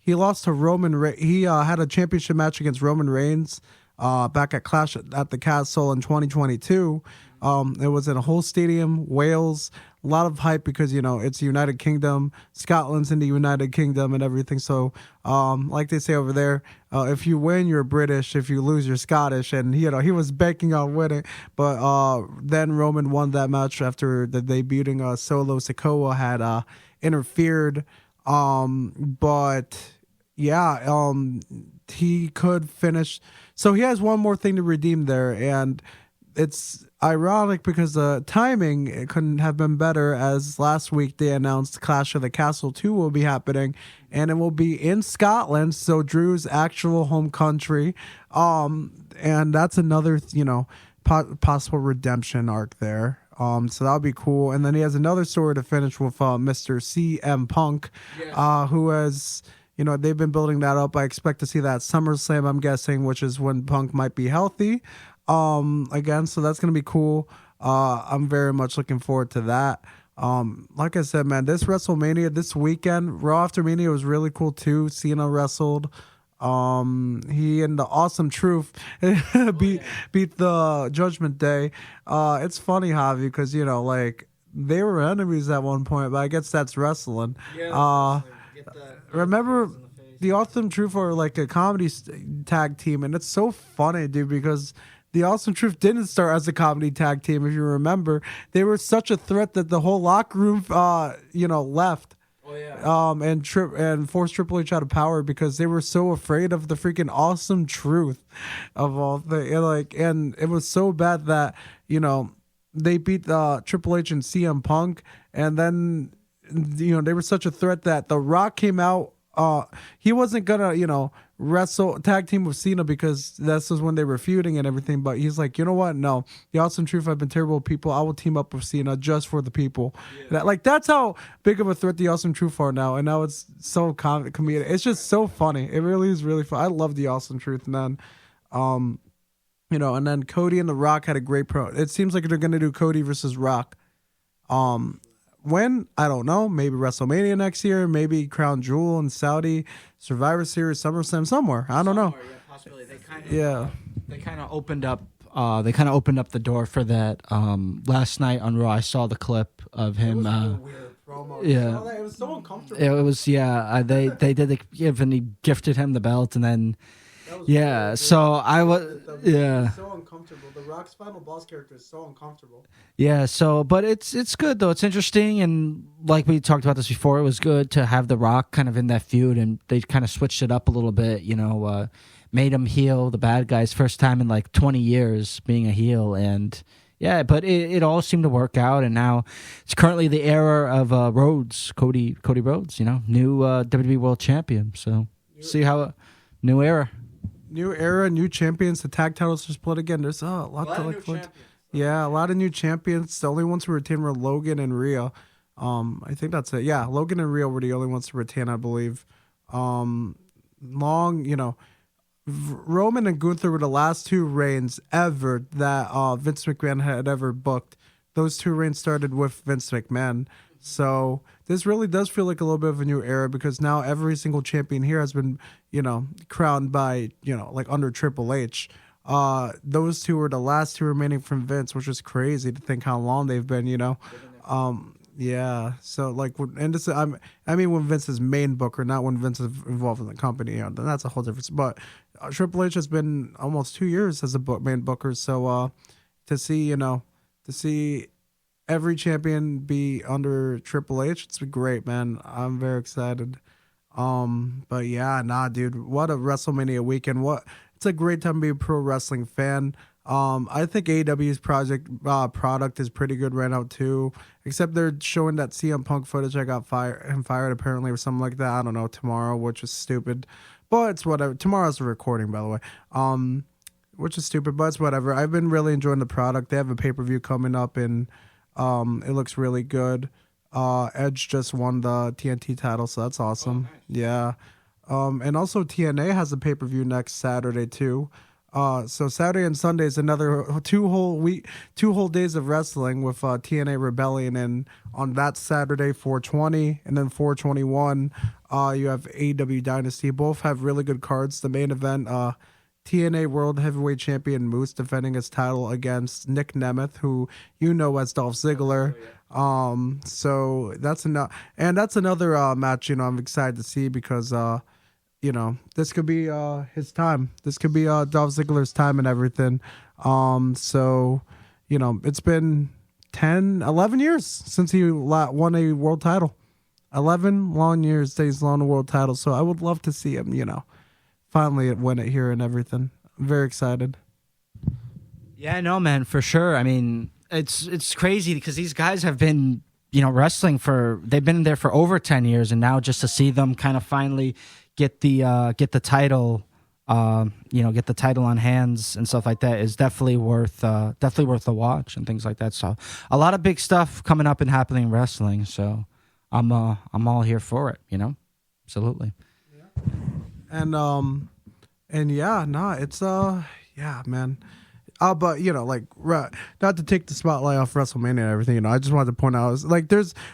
A: He lost to Roman Reigns. He had a championship match against Roman Reigns back at Clash at the Castle in 2022. It was in a whole stadium, Wales. A lot of hype because, it's United Kingdom. Scotland's in the United Kingdom and everything. So, like they say over there, if you win, you're British. If you lose, you're Scottish. And, he was banking on winning. But then Roman won that match after the debuting Solo Sikoa had interfered. But yeah, he could finish. So he has one more thing to redeem there, and it's ironic because the timing, it couldn't have been better, as last week they announced Clash of the Castle 2 will be happening, and it will be in Scotland, so Drew's actual home country. And that's another, possible redemption arc there. So that'll be cool. And then he has another story to finish with Mr. CM Punk, who has, they've been building that up. I expect to see that SummerSlam, I'm guessing, which is when Punk might be healthy again. So that's going to be cool. I'm very much looking forward to that. Like I said, man, this WrestleMania, this weekend, Raw After Mania was really cool too. Cena wrestled. He and the Awesome Truth beat the Judgment Day. It's funny, Javi, because they were enemies at one point, but I guess that's wrestling. Remember, the Awesome Truth are like a comedy tag team, and it's so funny, dude, because the Awesome Truth didn't start as a comedy tag team. If you remember, they were such a threat that the whole locker room, left. and forced Triple H out of power because they were so afraid of the freaking Awesome Truth of all the and it was so bad that they beat Triple H and CM Punk, and then they were such a threat that The Rock came out. He wasn't gonna wrestle tag team with Cena because this was when they were feuding and everything. But he's like, you know what? No, the Awesome Truth have been terrible people. I will team up with Cena just for the people. Yeah. That's how big of a threat the Awesome Truth are now. And now it's so comedic. It's just so funny. It really is really fun. I love the Awesome Truth. And then, and then Cody and The Rock had a great pro. It seems like they're gonna do Cody versus Rock. When? I don't know. Maybe WrestleMania next year. Maybe Crown Jewel in Saudi, Survivor Series, SummerSlam, somewhere. I don't know.
B: Yeah, possibly. They kind of opened up. They kind of opened up the door for that. Last night on Raw, I saw the clip of him.
A: It was a weird promo.
B: Yeah,
A: it was so uncomfortable.
B: It was. Yeah, they did the give and he gifted him the belt, and then. Yeah, so I was. Yeah.
A: So uncomfortable. The Rock's final boss character is so uncomfortable.
B: Yeah. So, but it's good though. It's interesting, and like we talked about this before, it was good to have The Rock kind of in that feud, and they kind of switched it up a little bit. Made him heel, the bad guys, first time in like 20 years being a heel, and yeah, but it all seemed to work out, and now it's currently the era of Rhodes, Cody Rhodes. New WWE World Champion. So see how new era.
A: New era, new champions. The tag titles are split again. There's a lot to look forward to. Yeah, a lot of new champions. The only ones who retained were Logan and Rhea. I think that's it. Yeah, Logan and Rhea were the only ones to retain, I believe. Roman and Gunther were the last two reigns ever that Vince McMahon had ever booked. Those two reigns started with Vince McMahon. So this really does feel like a little bit of a new era because now every single champion here has been, crowned by, under Triple H. Those two were the last two remaining from Vince, which is crazy to think how long they've been, Yeah. So when Vince's main booker, not when Vince is involved in the company, then that's a whole difference. But Triple H has been almost 2 years as a main booker. So to see every champion be under Triple H, it's great, man. I'm very excited. But yeah, dude, what a WrestleMania weekend. It's a great time to be a pro wrestling fan. I think AEW's product is pretty good right now too, except they're showing that CM Punk footage I got fired apparently or something like that. I don't know, tomorrow, which is stupid, but it's whatever. Tomorrow's the recording, by the way. Which is stupid, but it's whatever. I've been really enjoying the product. They have a pay-per-view coming up and it looks really good. Edge just won the TNT title, so that's awesome. Oh, nice. Yeah. And also TNA has a pay-per-view next Saturday too. So Saturday and Sunday is another two whole days of wrestling with TNA Rebellion, and on that Saturday 420 and then 421 you have AEW Dynasty. Both have really good cards. The main event, TNA World Heavyweight Champion Moose defending his title against Nick Nemeth, who as Dolph Ziggler. So that's another match I'm excited to see because this could be his time. This could be Dolph Ziggler's time and everything. So it's been 11 years since he won a world title. 11 long years that he's won a world title. So I would love to see him, finally win it here and everything. I'm very excited.
B: Yeah, no, man, for sure. I mean, it's crazy because these guys have been, wrestling they've been there for over 10 years, and now just to see them kind of finally get the title, get the title on hands and stuff like that is definitely worth the watch and things like that. So a lot of big stuff coming up and happening in wrestling. So I'm all here for it, absolutely.
A: Yeah. And yeah, it's man. But not to take the spotlight off WrestleMania and everything, I just wanted to point out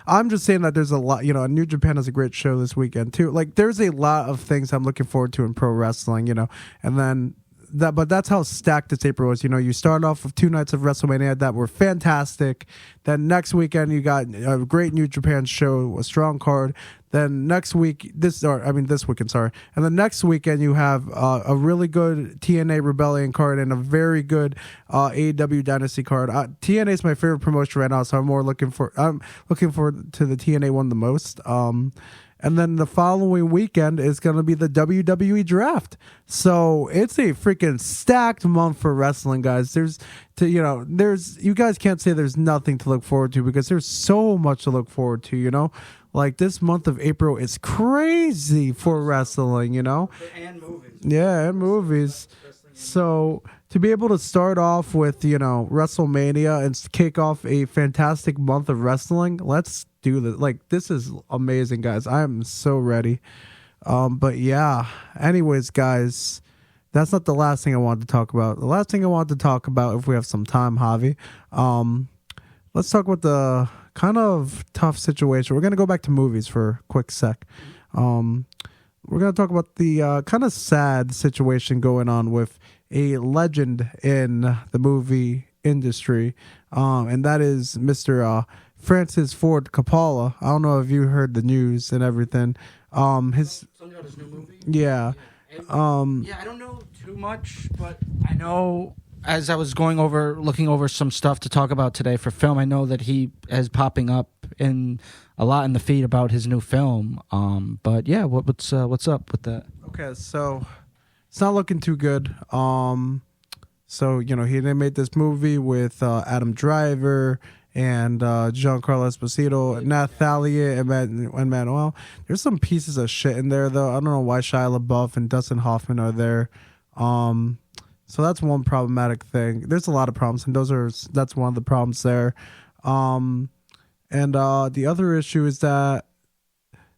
A: I'm just saying that there's a lot, New Japan has a great show this weekend too. There's a lot of things I'm looking forward to in pro wrestling, and then but that's how stacked this April was. You know, you start off with 2 nights of WrestleMania that were fantastic. Then next weekend you got a great New Japan show, a strong card. Then next week, this weekend, sorry. And then next weekend you have a really good TNA Rebellion card and a very good AEW Dynasty card. TNA is my favorite promotion right now, so I'm looking forward to the TNA one the most. And then the following weekend is going to be the WWE draft. So it's a freaking stacked month for wrestling, guys. You guys can't say there's nothing to look forward to because there's so much to look forward to, you know? Like this month of April is crazy for wrestling, you know?
B: And movies.
A: Yeah, and movies. So to be able to start off with, you know, WrestleMania and kick off a fantastic month of wrestling, let's do this. Like, this is amazing, guys. I am so ready. But yeah, anyways, guys, that's not the last thing I wanted to talk about. The last thing I wanted to talk about, if we have some time, Javi, let's talk about the kind of tough situation. We're going to go back to movies for a quick sec. We're going to talk about the kind of sad situation going on with a legend in the movie industry, and that is Mr. Francis Ford Coppola. I don't know if you heard the news and everything.
B: Something about his new movie?
A: Yeah.
B: I don't know too much, but I know as I was looking over some stuff to talk about today for film, I know that he is popping up a lot in the feed about his new film. But yeah, what's up with that?
A: Okay, so it's not looking too good. So, you know, he made this movie with Adam Driver and Giancarlo Esposito, Natalia and Manuel. There's some pieces of shit in there, though. I don't know why Shia LaBeouf and Dustin Hoffman are there. So that's one problematic thing. There's a lot of problems, and that's one of the problems there. And the other issue is that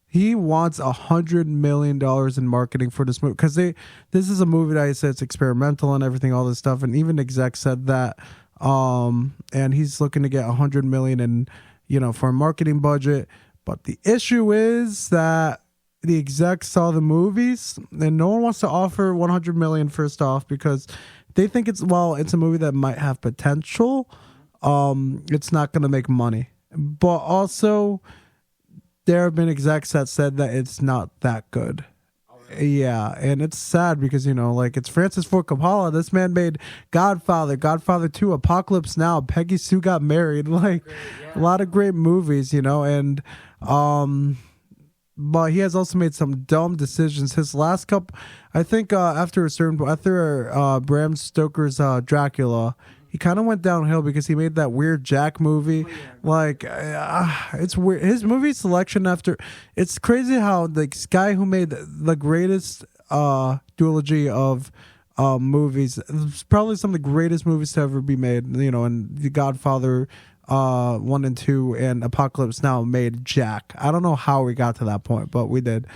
A: he wants $100 million in marketing for this movie because this is a movie that he said it's experimental and everything, all this stuff, and even exec said that. And he's looking to get $100 million in, you know, for a marketing budget. But the issue is that the execs saw the movies and no one wants to offer $100 million first off because they think it's a movie that might have potential. It's not going to make money, but also there have been execs that said that it's not that good. Yeah, and it's sad because, you know, like, it's Francis Ford Coppola. This man made Godfather 2, Apocalypse Now, Peggy Sue Got Married, like, a lot of great movies, you know, and but he has also made some dumb decisions. His last couple, I think, after Bram Stoker's Dracula, he kind of went downhill because he made that weird Jack movie. Like, it's weird. His movie selection it's crazy how the guy who made the greatest duology of movies, it's probably some of the greatest movies to ever be made, you know, and The Godfather 1 and 2 and Apocalypse Now made Jack. I don't know how we got to that point, but we did.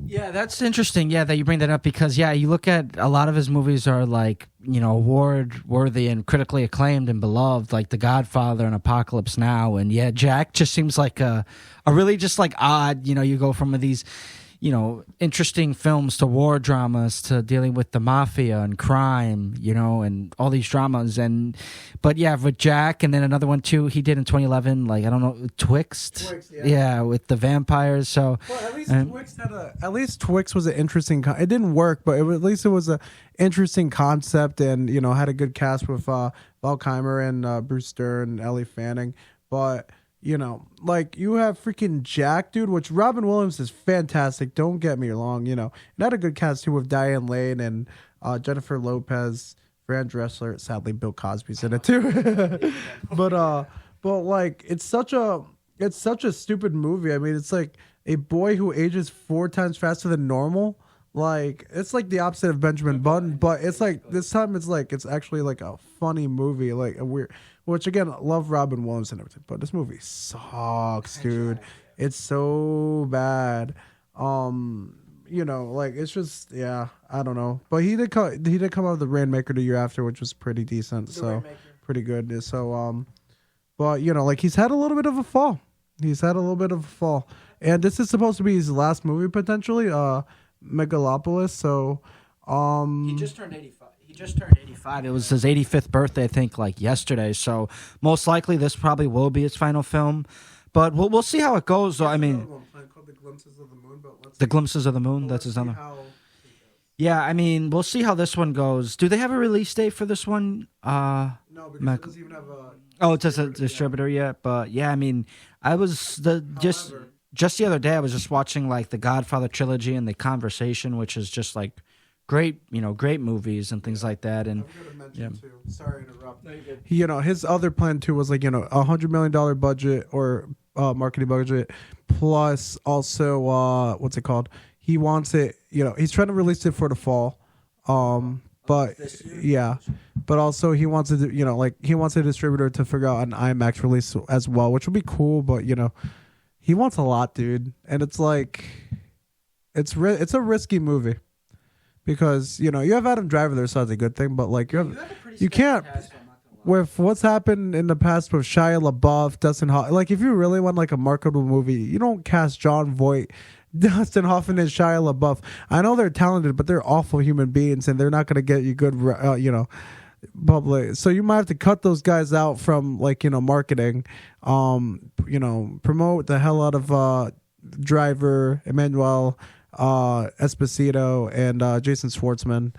B: Yeah, that's interesting. Yeah, that you bring that up because, yeah, you look at a lot of his movies are like, you know, award worthy and critically acclaimed and beloved, like The Godfather and Apocalypse Now. And yeah, Jack just seems like a really just like odd, you know, you go from these, you know, interesting films to war dramas to dealing with the mafia and crime, you know, and all these dramas. But yeah, with Jack, and then another one too he did in 2011, like, I don't know, Twixt, yeah, with the vampires. So
A: at least Twixt was an interesting. It didn't work, but at least it was a interesting concept, and, you know, had a good cast with Val Kilmer and Bruce Dern and Ellie Fanning, but. You know, like, you have freaking Jack, dude, which Robin Williams is fantastic. Don't get me wrong, you know. And had a good cast, too, with Diane Lane and Jennifer Lopez, Fran Drescher. Sadly, Bill Cosby's in it, too. But like, it's such a stupid movie. I mean, it's like a boy who ages 4 times faster than normal. Like, it's like the opposite of Benjamin Button, but it's like, this time it's actually like a funny movie, like a weird. Which, again, love Robin Williams and everything, but this movie sucks, dude. It's so bad. You know, like, it's just, yeah, I don't know. But he did come out with the Rainmaker the year after, which was pretty decent, so pretty good. So, but, you know, like, he's had a little bit of a fall. And this is supposed to be his last movie, potentially, Megalopolis. So,
B: He just turned 85. He just turned 85. It was his 85th birthday, I think, like yesterday. So most likely this probably will be his final film. But we'll see how it goes. So, I mean,
A: called The Glimpses of the Moon, but
B: The Glimpses of the Moon. That's his other. Yeah, I mean, we'll see how this one goes. Do they have a release date for this one?
A: No, because it doesn't even have a.
B: Oh, it's just a distributor yet. But yeah, I mean, I was just the other day. I was just watching like the Godfather trilogy and The Conversation, which is just like great, great movies and things like that. And
A: too. Sorry to interrupt. No, his other plan too was like $100 million budget or marketing budget plus also what's it called? He wants it. He's trying to release it for the fall. But yeah, but also he wants to he wants a distributor to figure out an IMAX release as well, which would be cool. But he wants a lot, dude, and it's like it's a risky movie. Because you have Adam Driver there, so that's a good thing. But like you can't with what's happened in the past with Shia LaBeouf, Dustin Hoffman. Like if you really want like a marketable movie, you don't cast John Voight, Dustin Hoffman, and Shia LaBeouf. I know they're talented, but they're awful human beings, and they're not going to get you good, public. So you might have to cut those guys out from marketing. Promote the hell out of Driver, Emmanuel. Esposito and Jason Schwartzman,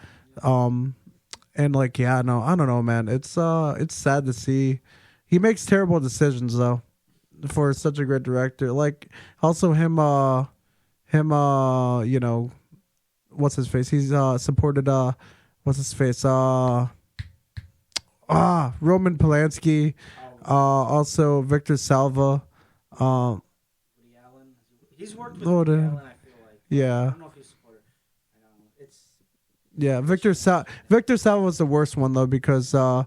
A: and I don't know, man. It's sad to see. He makes terrible decisions though, for such a great director. Like also him, what's his face? He's supported what's his face? Roman Polanski, also Victor Salva,
B: He's worked with Woody Allen, I feel like.
A: Yeah.
B: I don't know if he's supported.
A: Yeah, Victor Salva was the worst one though, because I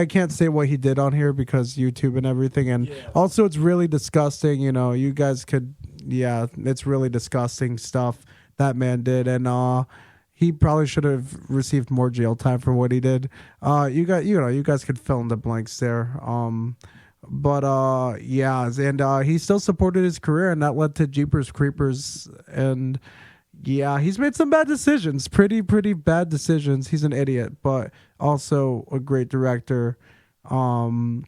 A: can't say what he did on here because YouTube and everything, and also it's really disgusting. You guys could, it's really disgusting stuff that man did, and he probably should have received more jail time for what he did. You guys could fill in the blanks there. But and he still supported his career, and that led to Jeepers Creepers, and he's made some bad decisions, pretty bad decisions. He's an idiot, but also a great director, but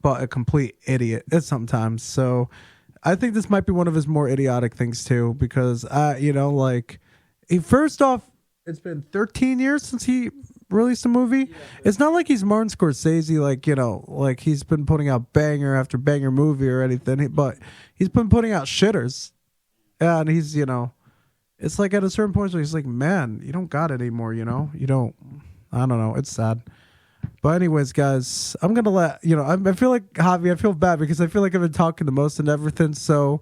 A: a complete idiot sometimes. So I think this might be one of his more idiotic things too, because first off, it's been 13 years since he released a movie. It's not like he's Martin Scorsese, like he's been putting out banger after banger movie or anything, but he's been putting out shitters. And he's, it's like at a certain point where he's like, man, you don't got it anymore, you don't, I don't know, it's sad. But anyways, guys, I'm going to let, I feel like, Javi, I feel bad because I feel like I've been talking the most and everything. So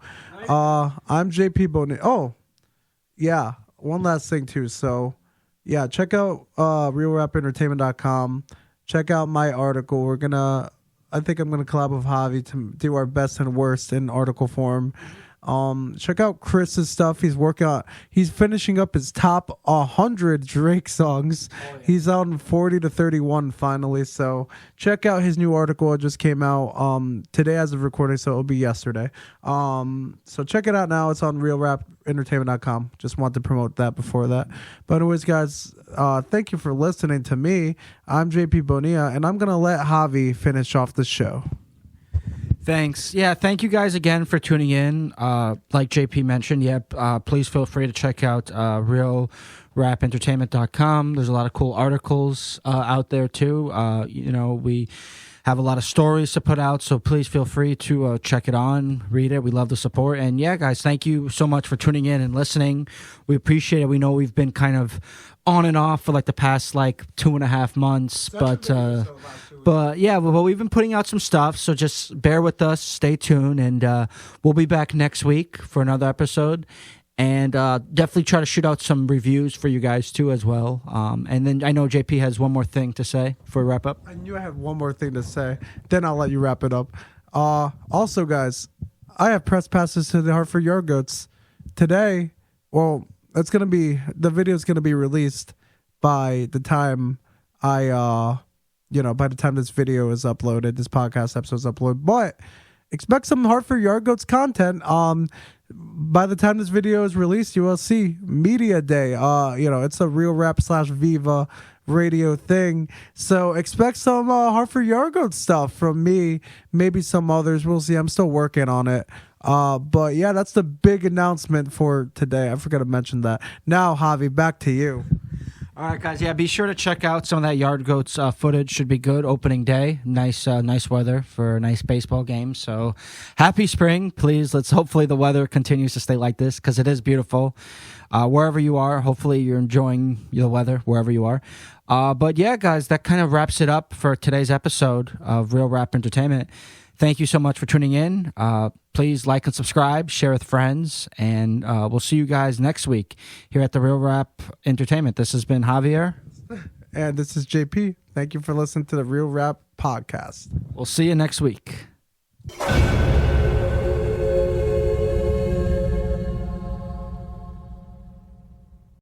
A: I'm JP Bonilla. Oh, yeah, one last thing too. So, yeah, check out realrapentertainment.com. Check out my article. I think I'm gonna collab with Javi to do our best and worst in article form. Check out Chris's stuff. He's finishing up his top 100 Drake songs. He's on 40 to 31 finally. So check out his new article. It just came out today as of recording, so it'll be yesterday. So check it out now. It's on realrapentertainment.com. Just want to promote that before that. But anyways, guys, thank you for listening to me. I'm JP Bonilla, and I'm gonna let Javi finish off the show.
B: Thanks. Yeah, thank you guys again for tuning in. Like JP mentioned, please feel free to check out realrapentertainment.com. There's a lot of cool articles out there too. We have a lot of stories to put out, so please feel free to check it on, read it. We love the support. And yeah, guys, thank you so much for tuning in and listening. We appreciate it. We know we've been kind of on and off for like the past 2.5 months, but we've been putting out some stuff, so just bear with us, stay tuned, and we'll be back next week for another episode. And definitely try to shoot out some reviews for you guys too as well. And then I know JP has one more thing to say for a wrap up.
A: I knew I had one more thing to say. Then I'll let you wrap it up. Also, guys, I have press passes to the Hartford Yard Goats today. Well, the video is gonna be released by the time by the time this video is uploaded, this podcast episode is uploaded. But expect some Hartford Yard Goats content. by the time this video is released, you will see Media Day. It's a Real Rap / Viva radio thing. So expect some Hartford Yard Goat stuff from me, maybe some others. We'll see. I'm still working on it. But yeah, that's the big announcement for today. I forgot to mention that. Now, Javi, back to you.
B: All right, guys. Yeah, be sure to check out some of that Yard Goats footage. Should be good. Opening day. Nice weather for a nice baseball game. So happy spring, please. Hopefully the weather continues to stay like this because it is beautiful. Wherever you are, hopefully you're enjoying the weather wherever you are. But yeah, guys, that kind of wraps it up for today's episode of Real Rap Entertainment. Thank you so much for tuning in. Please like and subscribe, share with friends, and we'll see you guys next week here at the Real Rap Entertainment. This has been Javier.
A: And this is JP. Thank you for listening to the Real Rap Podcast.
B: We'll see you next week.